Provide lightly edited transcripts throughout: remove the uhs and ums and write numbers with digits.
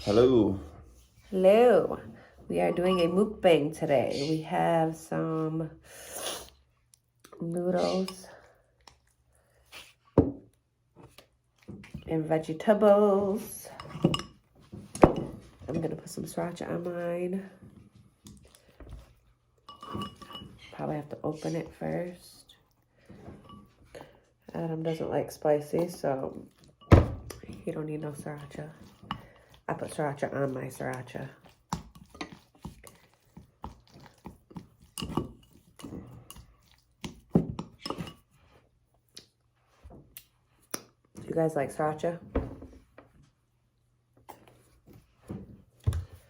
Hello. Hello. We are doing a mukbang today. We have some noodles and vegetables. I'm going to put some sriracha on mine. Probably have to open it first. Adam doesn't like spicy, so he don't need no sriracha. I put sriracha on my sriracha. You guys like sriracha?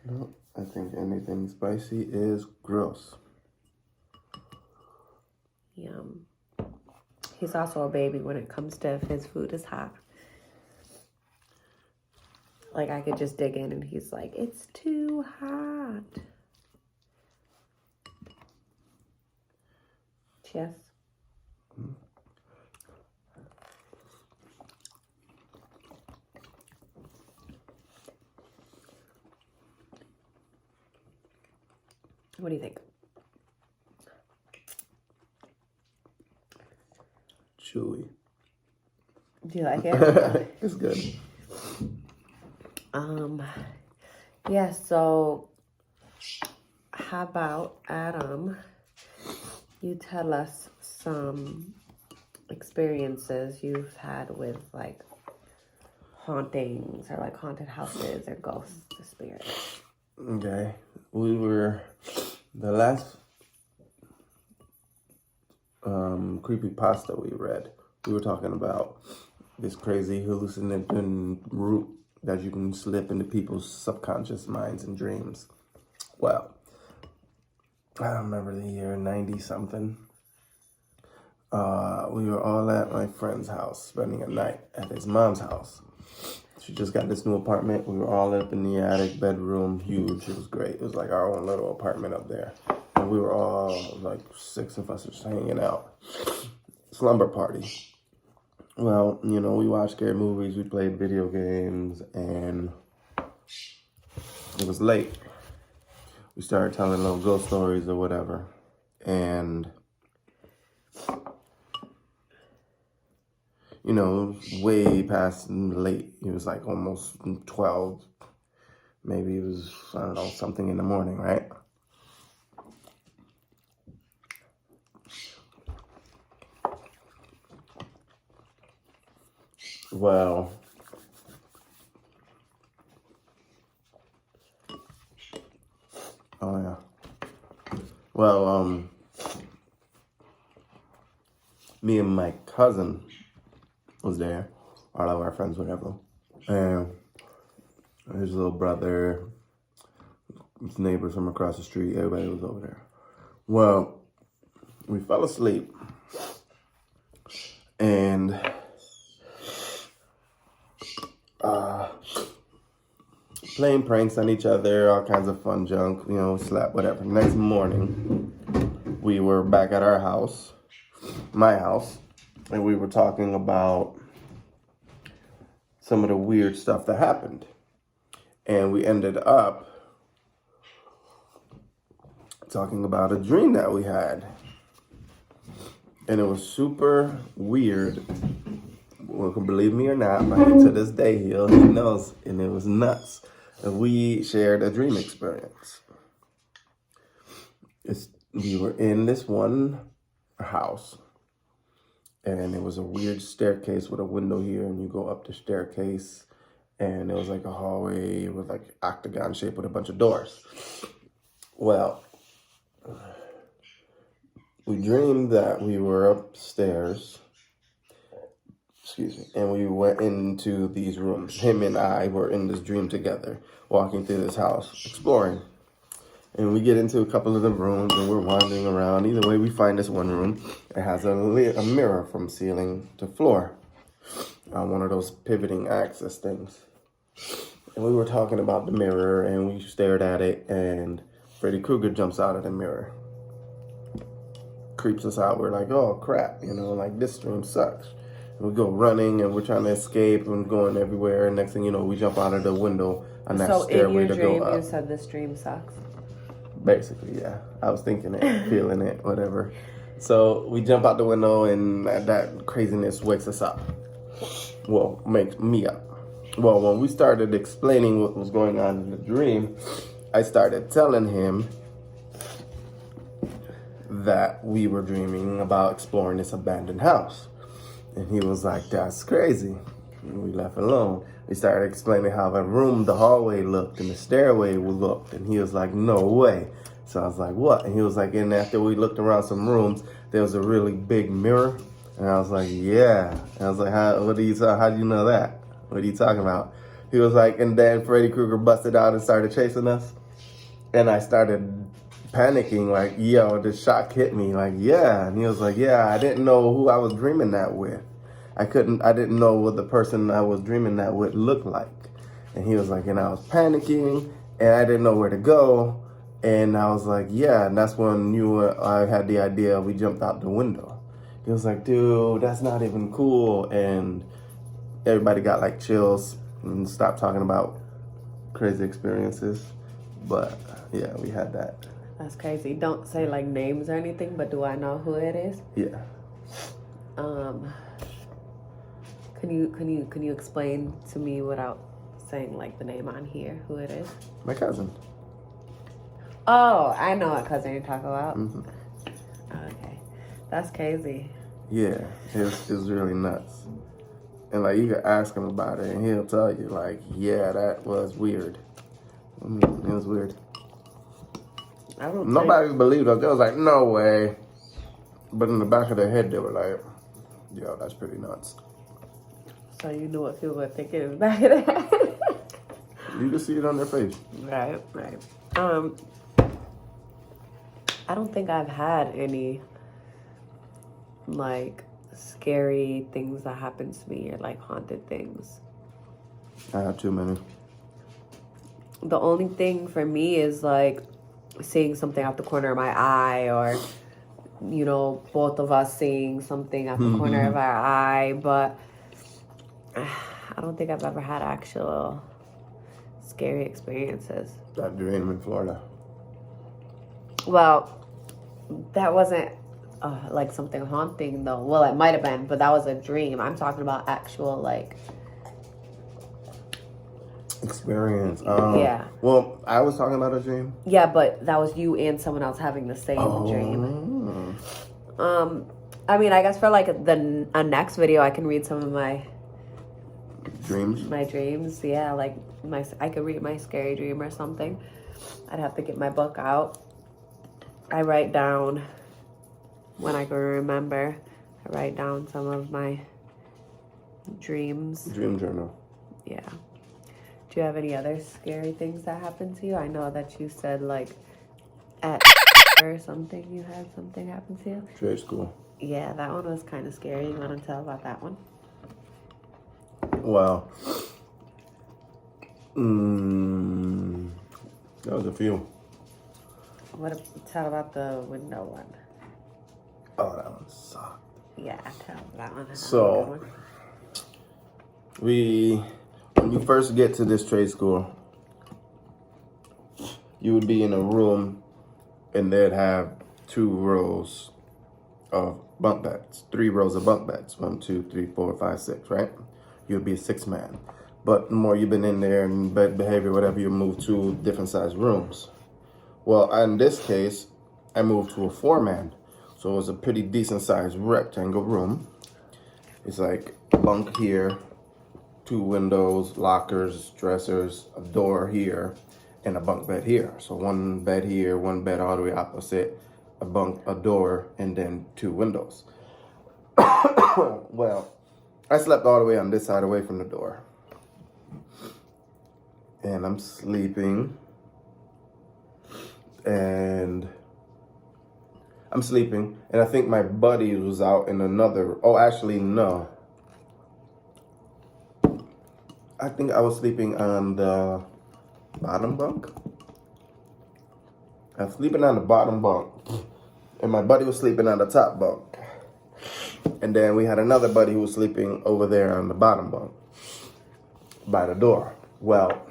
No, I think anything spicy is gross. Yum. He's also a baby when it comes to if his food is hot. Like, I could just dig in and he's like, it's too hot. Yes. What do you think? Chewy. Do you like it? It's good. Yeah, so how about, Adam, you tell us some experiences you've had with, like, hauntings or, like, haunted houses or ghosts or spirits. Okay. The last creepypasta we read, we were talking about this crazy hallucinogen route that you can slip into people's subconscious minds and dreams. Well, I don't remember the year, 90-something. We were all at my friend's house, spending a night at his mom's house. She just got this new apartment. We were all up in the attic, bedroom, huge. It was great. It was like our own little apartment up there. And we were all, like 6 of us just hanging out. Slumber party. Well, you know, we watched scary movies, we played video games, and it was late. We started telling little ghost stories or whatever. And, you know, it was way past late. It was like almost 12. Maybe it was, I don't know, something in the morning, right? Well, oh yeah. Well, me and my cousin was there, all of our friends, whatever, and his little brother, his neighbors from across the street, everybody was over there. Well, we fell asleep, and playing pranks on each other, all kinds of fun junk, you know, slap, whatever. Next morning, we were back at our house, my house, and we were talking about some of the weird stuff that happened. And we ended up talking about a dream that we had. And it was super weird. Well, believe me or not, but to this day, he knows, and it was nuts. And we shared a dream experience. We were in this one house, and it was a weird staircase with a window here, and you go up the staircase, and it was like a hallway with like octagon shape with a bunch of doors. Well, we dreamed that we were upstairs, and we went into these rooms. Him and I were in this dream together, walking through this house, exploring. And we get into a couple of the rooms, and we're wandering around. Either way, we find this one room. It has a mirror from ceiling to floor, one of those pivoting axis things. And we were talking about the mirror, and we stared at it, and Freddy Krueger jumps out of the mirror. Creeps us out. We're like, oh, crap, you know, like, this dream sucks. And we go running, and we're trying to escape and going everywhere. And next thing you know, we jump out of the window on that So in stairway your to dream, go up. you said this dream sucks. Basically, yeah. I was thinking it, feeling it, whatever. So we jump out the window, and that craziness wakes us up. Well, makes me up. Well, when we started explaining what was going on in the dream, I started telling him that we were dreaming about exploring this abandoned house. And he was like, that's crazy. And we left alone. We started explaining how the hallway looked and the stairway looked. And he was like, no way. So I was like, what? And he was like, and after we looked around some rooms, there was a really big mirror. And I was like, yeah. And I was like, how do you know that? What are you talking about? He was like, and then Freddy Krueger busted out and started chasing us. And I started panicking, like, yo, the shock hit me, like, yeah. And he was like, yeah, I didn't know who I was dreaming that with. I didn't know what the person I was dreaming that with looked like. And he was like, and I was panicking, and I didn't know where to go. And I was like, yeah. And that's when I had the idea, we jumped out the window. He was like, dude, that's not even cool. And everybody got like chills and stopped talking about crazy experiences. But yeah, we had that. That's crazy. Don't say like names or anything, but do I know who it is? Yeah. Can you explain to me without saying like the name on here who it is? My cousin. Oh, I know what cousin you're talking about. Mm-hmm. Okay, that's crazy. Yeah, it was really nuts. And like you could ask him about it, and he'll tell you like, yeah, that was weird. It was weird. Nobody believed us. They was like, no way. But in the back of their head, they were like, yo, that's pretty nuts. So you knew what people were thinking in the back of their head. You can see it on their face. Right. I don't think I've had any like scary things that happen to me or like haunted things. I have too many. The only thing for me is like seeing something out the corner of my eye, or you know, both of us seeing something out the corner of our eye, but I don't think I've ever had actual scary experiences. That dream in Florida. Well, that wasn't like something haunting though. Well, it might have been, but that was a dream. I'm talking about actual like experience. Yeah. Well, I was talking about a dream. Yeah, but that was you and someone else having the same dream. I mean, I guess for like a next video, I can read some of my dreams. My dreams, yeah. Like I could read my scary dream or something. I'd have to get my book out. I write down when I can remember. I write down some of my dreams. Dream journal. Yeah. Do you have any other scary things that happened to you? I know that you said like at or something you had something happen to you. Trade school. Yeah, that one was kind of scary. You want to tell about that one? Well, there was a few. Tell about the window one. Oh, that one sucked. Yeah, tell that one. So, when you first get to this trade school, you would be in a room and they'd have 2 rows of bunk beds, 3 rows of bunk beds, 1, 2, 3, 4, 5, 6, right? You'd be a 6-man. But the more you've been in there and bed behavior, whatever, you move to different sized rooms. Well, in this case, I moved to a 4-man. So it was a pretty decent sized rectangle room. It's like a bunk here, 2 windows, lockers, dressers, a door here, and a bunk bed here. So 1 bed here, 1 bed all the way opposite, a door, and then 2 windows. Well, I slept all the way on this side away from the door. And I'm sleeping. And I think my buddy was out in another, oh, actually, no. I think I was sleeping on the bottom bunk. I was sleeping on the bottom bunk, and my buddy was sleeping on the top bunk. And then we had another buddy who was sleeping over there on the bottom bunk by the door. Well,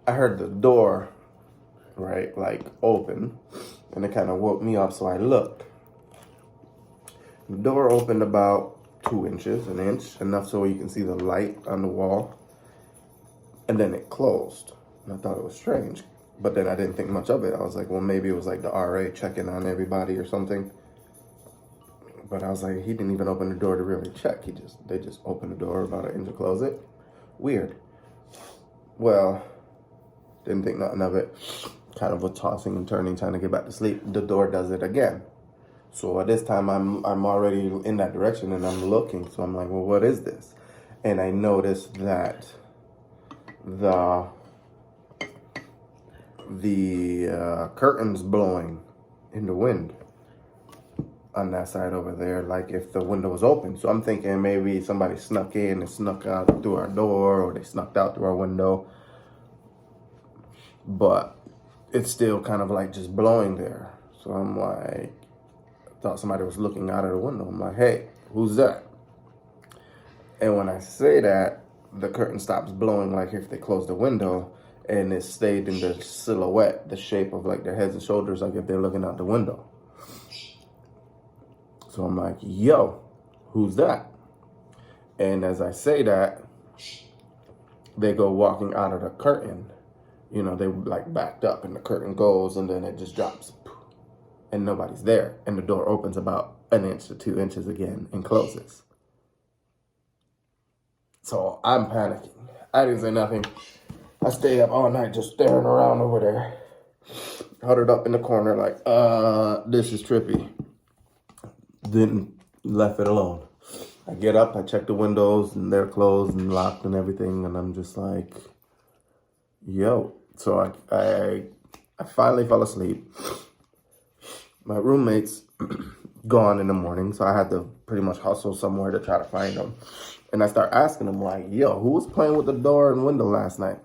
I heard the door, right, like open, and it kind of woke me up. So I looked. The door opened about 2 inches, an inch, enough so you can see the light on the wall. And then it closed. And I thought it was strange. But then I didn't think much of it. I was like, well, maybe it was like the RA checking on everybody or something. But I was like, he didn't even open the door to really check. They just opened the door about an inch to close it. Weird. Well, didn't think nothing of it. Kind of was tossing and turning, trying to get back to sleep. The door does it again. So at this time, I'm already in that direction and I'm looking. So I'm like, well, what is this? And I noticed that the curtains blowing in the wind on that side over there, like if the window was open. So I'm thinking maybe somebody snuck in and snuck out through our door, or they snuck out through our window. But it's still kind of like just blowing there. So I'm like, thought somebody was looking out of the window. I'm like, hey, who's that? And when I say that, the curtain stops blowing like if they closed the window, and it stayed in the silhouette, the shape of like their heads and shoulders, like if they're looking out the window. So I'm like, yo, who's that? And as I say that, they go walking out of the curtain. You know, they like backed up and the curtain goes and then it just drops. And nobody's there. And the door opens about an inch to 2 inches again and closes. So I'm panicking. I didn't say nothing. I stayed up all night just staring around over there. Huddled up in the corner like, this is trippy. Then left it alone. I get up, I check the windows and they're closed and locked and everything. And I'm just like, yo. So I finally fell asleep. My roommate's gone in the morning, so I had to pretty much hustle somewhere to try to find them. And I start asking them like, yo, who was playing with the door and window last night?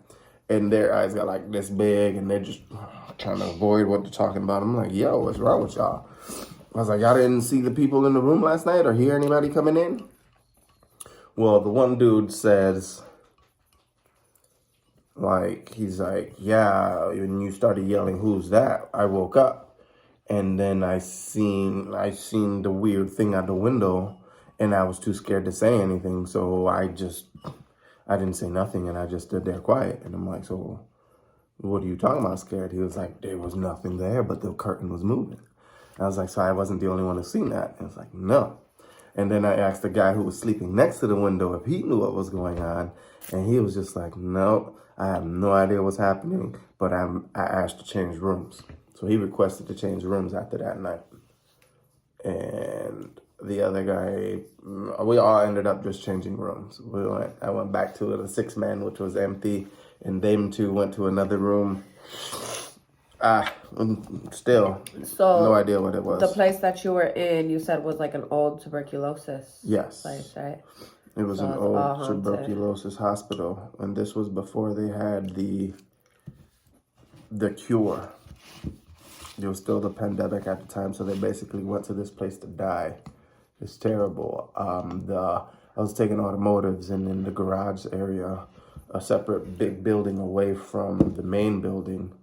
And their eyes got like this big and they're just trying to avoid what they're talking about. I'm like, yo, what's wrong with y'all? I was like, y'all didn't see the people in the room last night or hear anybody coming in? Well, the one dude says, like, he's like, yeah, when you started yelling, who's that? I woke up. And then I seen the weird thing out the window, and I was too scared to say anything. So I didn't say nothing, and I just stood there quiet. And I'm like, so what are you talking about, scared? He was like, there was nothing there, but the curtain was moving. And I was like, so I wasn't the only one who seen that? And he was like, no. And then I asked the guy who was sleeping next to the window if he knew what was going on. And he was just like, no, I have no idea what's happening, but I asked to change rooms. So he requested to change rooms after that night. And the other guy, we all ended up just changing rooms. I went back to the 6-man, which was empty, and them two went to another room. Still, So no idea what it was. The place that you were in, you said was like an old tuberculosis place, right? It was an old tuberculosis hospital, and this was before they had the cure. There was still the pandemic at the time, so they basically went to this place to die. It's terrible. I was taking automotives, and in the garage area, a separate big building away from the main building,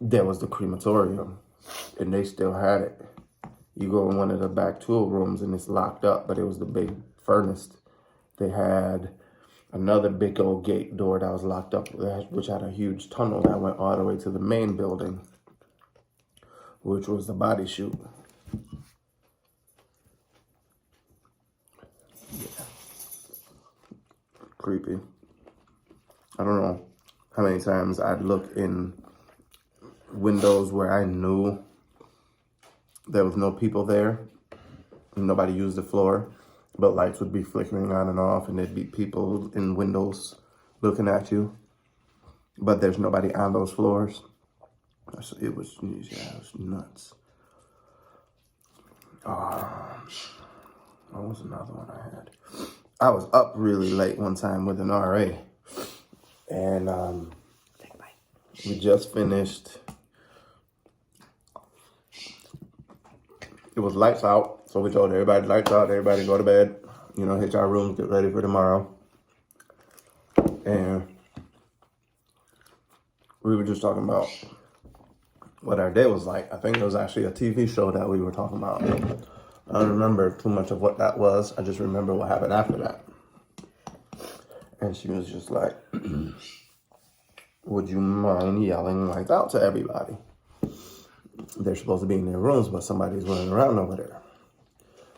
there was the crematorium, and they still had it. You go in one of the back tool rooms, and it's locked up, but it was the big furnace. They had another big old gate door that was locked up, which had a huge tunnel that went all the way to the main building, which was the body chute. Yeah. Creepy. I don't know how many times I'd look in windows where I knew there was no people there. Nobody used the floor, but lights would be flickering on and off, and there'd be people in windows looking at you, but there's nobody on those floors. It was nuts. What was another one I had? I was up really late one time with an RA, and we just finished. It was lights out, so we told everybody lights out, everybody go to bed, hit our rooms, get ready for tomorrow. And we were just talking about what our day was like. I think it was actually a TV show that we were talking about. I don't remember too much of what that was. I just remember what happened after that. And she was just like, would you mind yelling lights out to everybody? They're supposed to be in their rooms, but somebody's running around over there.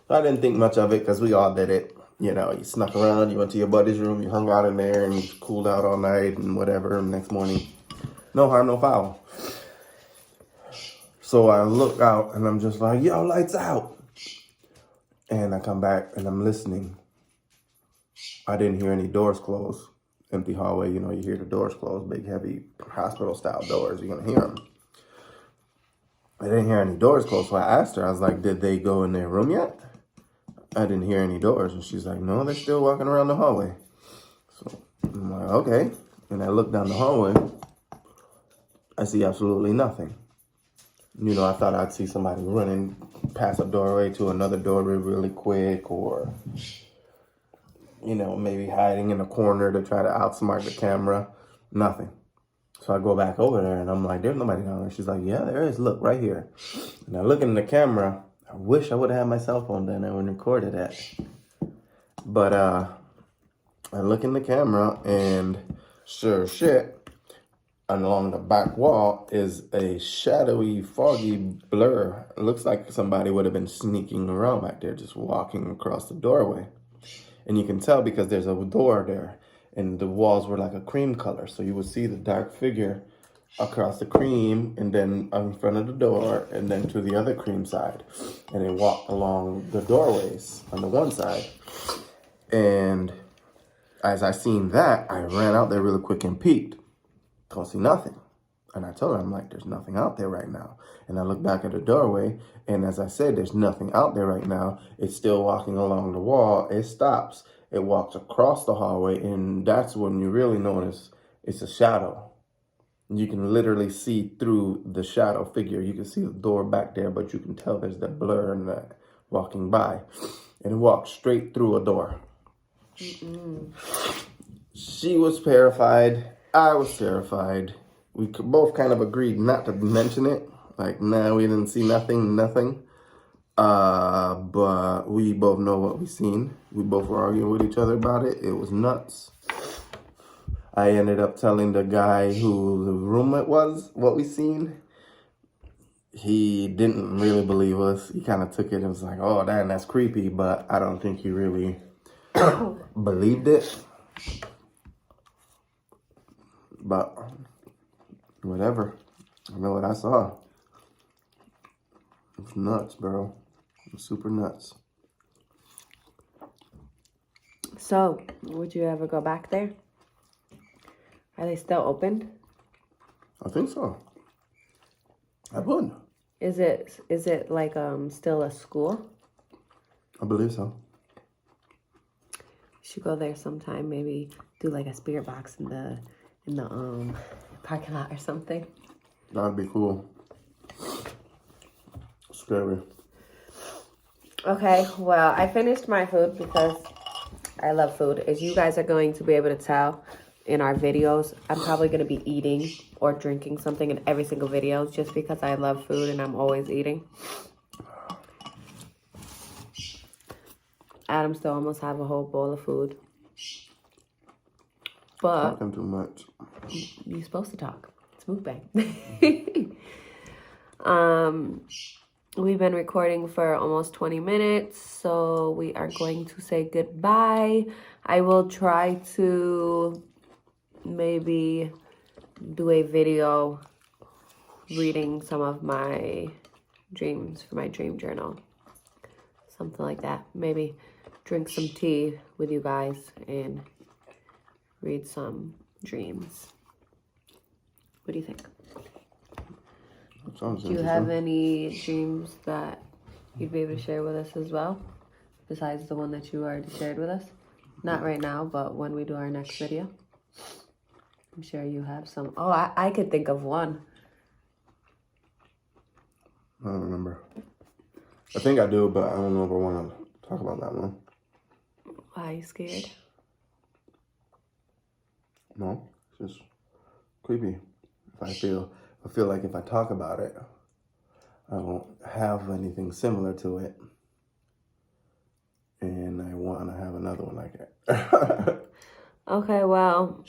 So I didn't think much of it because we all did it. You know, you snuck around, you went to your buddy's room, you hung out in there and you cooled out all night and whatever. And next morning, no harm, no foul. So I look out and I'm just like, yo, lights out. And I come back and I'm listening. I didn't hear any doors close. Empty hallway, you know, you hear the doors close, big, heavy hospital-style doors. You're going to hear them. I didn't hear any doors close, so I asked her. I was like, did they go in their room yet? I didn't hear any doors. And she's like, no, they're still walking around the hallway. So I'm like, okay. And I look down the hallway. I see absolutely nothing. You know, I thought I'd see somebody running past a doorway to another doorway really quick, or, you know, maybe hiding in a corner to try to outsmart the camera. Nothing. So I go back over there and I'm like, there's nobody down there. She's like, yeah, there is. Look, right here. And I look in the camera. I wish I would have had my cell phone then. I would have recorded that. But I look in the camera and sure shit, along the back wall is a shadowy, foggy blur. It looks like somebody would have been sneaking around back there, just walking across the doorway. And you can tell because there's a door there. And the walls were like a cream color. So you would see the dark figure across the cream and then in front of the door and then to the other cream side. And it walked along the doorways on the one side. And as I seen that, I ran out there really quick and peeked. Don't see nothing. And I told her, I'm like, there's nothing out there right now. And I look back at the doorway. And as I said, there's nothing out there right now. It's still walking along the wall. It stops. It walks across the hallway, and that's when you really notice it's a shadow. You can literally see through the shadow figure. You can see the door back there, but you can tell there's that blur and that walking by. And it walked straight through a door. Mm-mm. She was terrified. I was terrified. We both kind of agreed not to mention it. Like, nah, we didn't see nothing. But we both know what we seen. We both were arguing with each other about it. It was nuts. I ended up telling the guy who the roommate was what we seen. He didn't really believe us. He kind of took it and was like, oh, damn, that's creepy. But I don't think he really believed it. But whatever. I know what I saw. It was nuts, bro. It was super nuts. So, would you ever go back there? Are they still open? I think so. I would. Is it like still a school? I believe so. Should go there sometime. Maybe do like a spirit box in the parking lot or something. That'd be cool. Scary. Okay, well, I finished my food because I love food. As you guys are going to be able to tell in our videos, I'm probably going to be eating or drinking something in every single video just because I love food and I'm always eating. Adam still almost have a whole bowl of food. But talking too much. You're supposed to talk. It's mukbang. We've been recording for almost 20 minutes, so we are going to say goodbye. I will try to maybe do a video reading some of my dreams for my dream journal. Something like that. Maybe drink some tea with you guys and read some dreams. What do you think? Do you have any dreams that you'd be able to share with us as well? Besides the one that you already shared with us? Not right now, but when we do our next video. I'm sure you have some. Oh, I could think of one. I don't remember. I think I do, but I don't know if I want to talk about that one. Why are you scared? No, it's just creepy. I feel like if I talk about it, I won't have anything similar to it. And I want to have another one like it. Okay, well,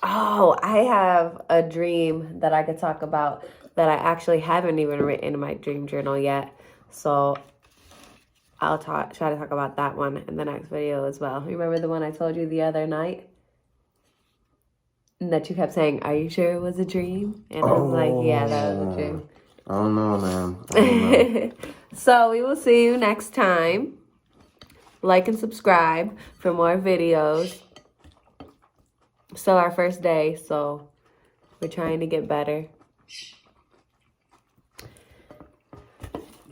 I have a dream that I could talk about that I actually haven't even written in my dream journal yet. So I'll try to talk about that one in the next video as well. Remember the one I told you the other night? And that you kept saying, "Are you sure it was a dream?" And I was like, "Yeah, that was a dream." I don't know, man. I don't know. So we will see you next time. Like and subscribe for more videos. Still our first day, so we're trying to get better.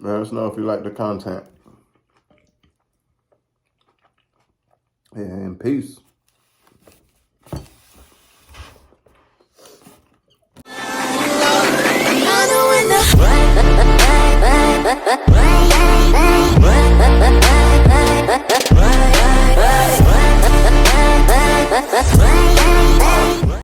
Let us know if you like the content. And peace.